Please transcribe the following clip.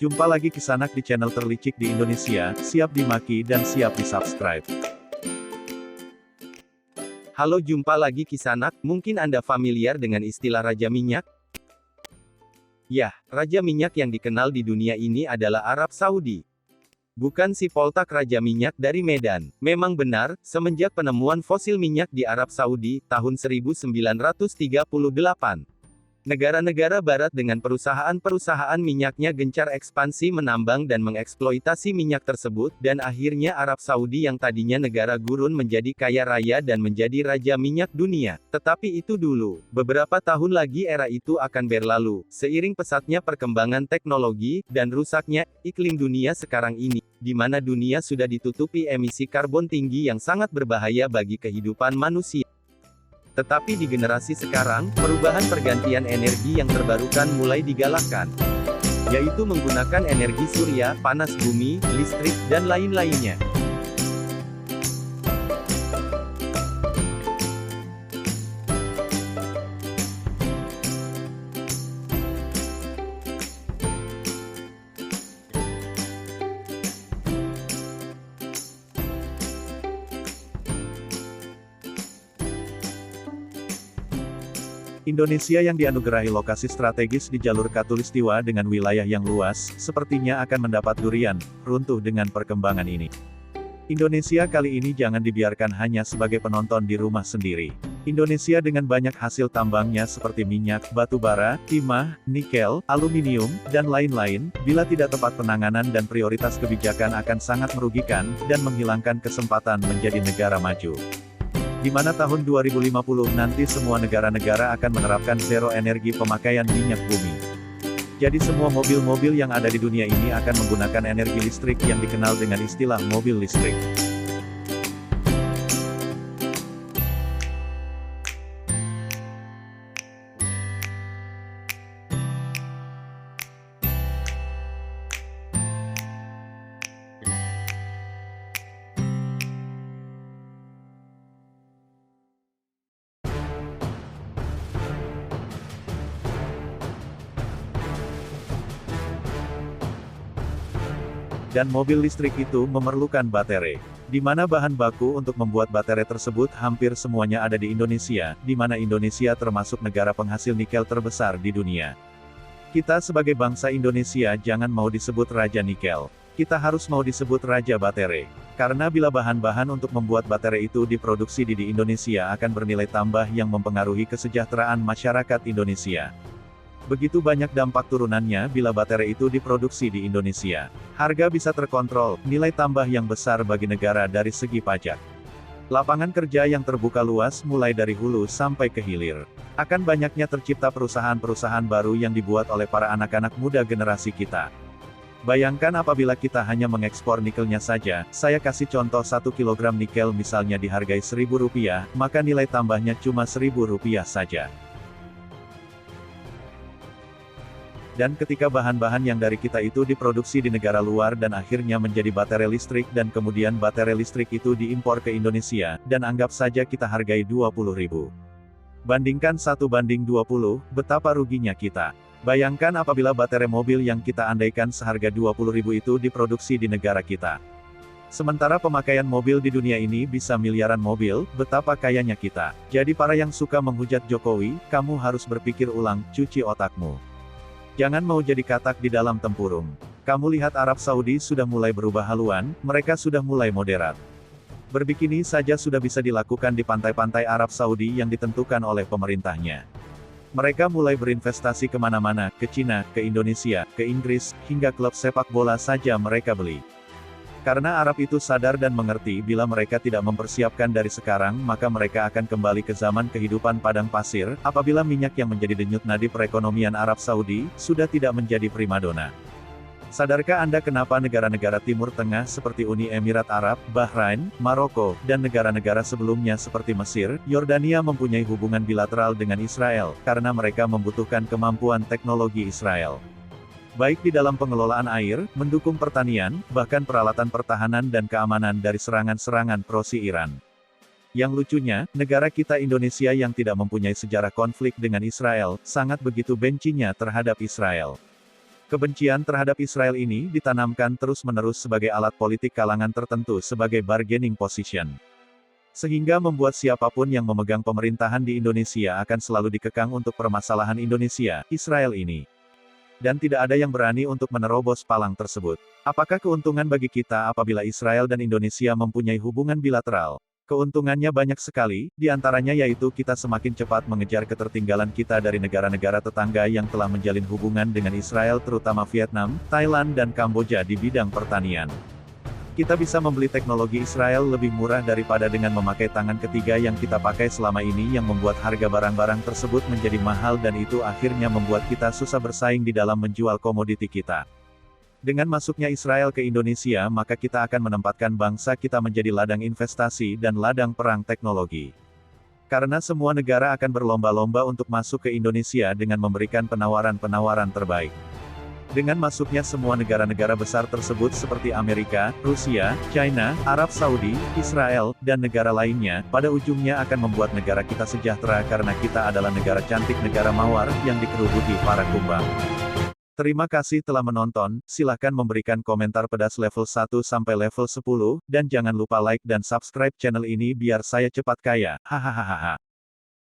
Jumpa lagi Kisanak di channel terlicik di Indonesia, siap dimaki dan siap di-subscribe. Halo, jumpa lagi Kisanak. Mungkin Anda familiar dengan istilah Raja Minyak? Yah, Raja Minyak yang dikenal di dunia ini adalah Arab Saudi. Bukan si Poltak Raja Minyak dari Medan. Memang benar, semenjak penemuan fosil minyak di Arab Saudi, tahun 1938. Negara-negara barat dengan perusahaan-perusahaan minyaknya gencar ekspansi menambang dan mengeksploitasi minyak tersebut, dan akhirnya Arab Saudi yang tadinya negara gurun menjadi kaya raya dan menjadi raja minyak dunia. Tetapi itu dulu. Beberapa tahun lagi era itu akan berlalu, seiring pesatnya perkembangan teknologi, dan rusaknya iklim dunia sekarang ini, di mana dunia sudah ditutupi emisi karbon tinggi yang sangat berbahaya bagi kehidupan manusia. Tetapi di generasi sekarang, perubahan pergantian energi yang terbarukan mulai digalakkan, yaitu menggunakan energi surya, panas bumi, listrik, dan lain-lainnya. Indonesia yang dianugerahi lokasi strategis di jalur Katulistiwa dengan wilayah yang luas, sepertinya akan mendapat durian runtuh dengan perkembangan ini. Indonesia kali ini jangan dibiarkan hanya sebagai penonton di rumah sendiri. Indonesia dengan banyak hasil tambangnya seperti minyak, batu bara, timah, nikel, aluminium, dan lain-lain, bila tidak tepat penanganan dan prioritas kebijakan akan sangat merugikan, dan menghilangkan kesempatan menjadi negara maju. Di mana tahun 2050 nanti semua negara-negara akan menerapkan zero energi pemakaian minyak bumi. Jadi semua mobil-mobil yang ada di dunia ini akan menggunakan energi listrik yang dikenal dengan istilah mobil listrik. Dan mobil listrik itu memerlukan baterai. Di mana bahan baku untuk membuat baterai tersebut hampir semuanya ada di Indonesia, di mana Indonesia termasuk negara penghasil nikel terbesar di dunia. Kita sebagai bangsa Indonesia jangan mau disebut Raja Nikel. Kita harus mau disebut Raja Baterai. Karena bila bahan-bahan untuk membuat baterai itu diproduksi di Indonesia akan bernilai tambah yang mempengaruhi kesejahteraan masyarakat Indonesia. Begitu banyak dampak turunannya bila baterai itu diproduksi di Indonesia. Harga bisa terkontrol, nilai tambah yang besar bagi negara dari segi pajak. Lapangan kerja yang terbuka luas mulai dari hulu sampai ke hilir. Akan banyaknya tercipta perusahaan-perusahaan baru yang dibuat oleh para anak-anak muda generasi kita. Bayangkan apabila kita hanya mengekspor nikelnya saja, saya kasih contoh 1 kg nikel misalnya dihargai Rp1.000, maka nilai tambahnya cuma Rp1.000 saja. Dan ketika bahan-bahan yang dari kita itu diproduksi di negara luar dan akhirnya menjadi baterai listrik dan kemudian baterai listrik itu diimpor ke Indonesia, dan anggap saja kita hargai Rp20.000. Bandingkan 1:20, betapa ruginya kita. Bayangkan apabila baterai mobil yang kita andaikan seharga Rp20.000 itu diproduksi di negara kita. Sementara pemakaian mobil di dunia ini bisa miliaran mobil, betapa kayanya kita. Jadi para yang suka menghujat Jokowi, kamu harus berpikir ulang, cuci otakmu. Jangan mau jadi katak di dalam tempurung. Kamu lihat Arab Saudi sudah mulai berubah haluan, mereka sudah mulai moderat. Berbikini saja sudah bisa dilakukan di pantai-pantai Arab Saudi yang ditentukan oleh pemerintahnya. Mereka mulai berinvestasi kemana-mana, ke Cina, ke Indonesia, ke Inggris, hingga klub sepak bola saja mereka beli. Karena Arab itu sadar dan mengerti bila mereka tidak mempersiapkan dari sekarang maka mereka akan kembali ke zaman kehidupan padang pasir, apabila minyak yang menjadi denyut nadi perekonomian Arab Saudi, sudah tidak menjadi primadona. Sadarkah Anda kenapa negara-negara Timur Tengah seperti Uni Emirat Arab, Bahrain, Maroko, dan negara-negara sebelumnya seperti Mesir, Yordania mempunyai hubungan bilateral dengan Israel, karena mereka membutuhkan kemampuan teknologi Israel. Baik di dalam pengelolaan air, mendukung pertanian, bahkan peralatan pertahanan dan keamanan dari serangan-serangan prosi Iran. Yang lucunya, negara kita Indonesia yang tidak mempunyai sejarah konflik dengan Israel, sangat begitu bencinya terhadap Israel. Kebencian terhadap Israel ini ditanamkan terus-menerus sebagai alat politik kalangan tertentu sebagai bargaining position. Sehingga membuat siapapun yang memegang pemerintahan di Indonesia akan selalu dikekang untuk permasalahan Indonesia, Israel ini. Dan tidak ada yang berani untuk menerobos palang tersebut. Apakah keuntungan bagi kita apabila Israel dan Indonesia mempunyai hubungan bilateral? Keuntungannya banyak sekali, di antaranya yaitu kita semakin cepat mengejar ketertinggalan kita dari negara-negara tetangga yang telah menjalin hubungan dengan Israel terutama Vietnam, Thailand dan Kamboja di bidang pertanian. Kita bisa membeli teknologi Israel lebih murah daripada dengan memakai tangan ketiga yang kita pakai selama ini yang membuat harga barang-barang tersebut menjadi mahal dan itu akhirnya membuat kita susah bersaing di dalam menjual komoditi kita. Dengan masuknya Israel ke Indonesia maka kita akan menempatkan bangsa kita menjadi ladang investasi dan ladang perang teknologi. Karena semua negara akan berlomba-lomba untuk masuk ke Indonesia dengan memberikan penawaran-penawaran terbaik. Dengan masuknya semua negara-negara besar tersebut seperti Amerika, Rusia, China, Arab Saudi, Israel, dan negara lainnya, pada ujungnya akan membuat negara kita sejahtera karena kita adalah negara cantik negara mawar yang dikerubuti para kumbang. Terima kasih telah menonton, silahkan memberikan komentar pedas level 1 sampai level 10, dan jangan lupa like dan subscribe channel ini biar saya cepat kaya, hahaha.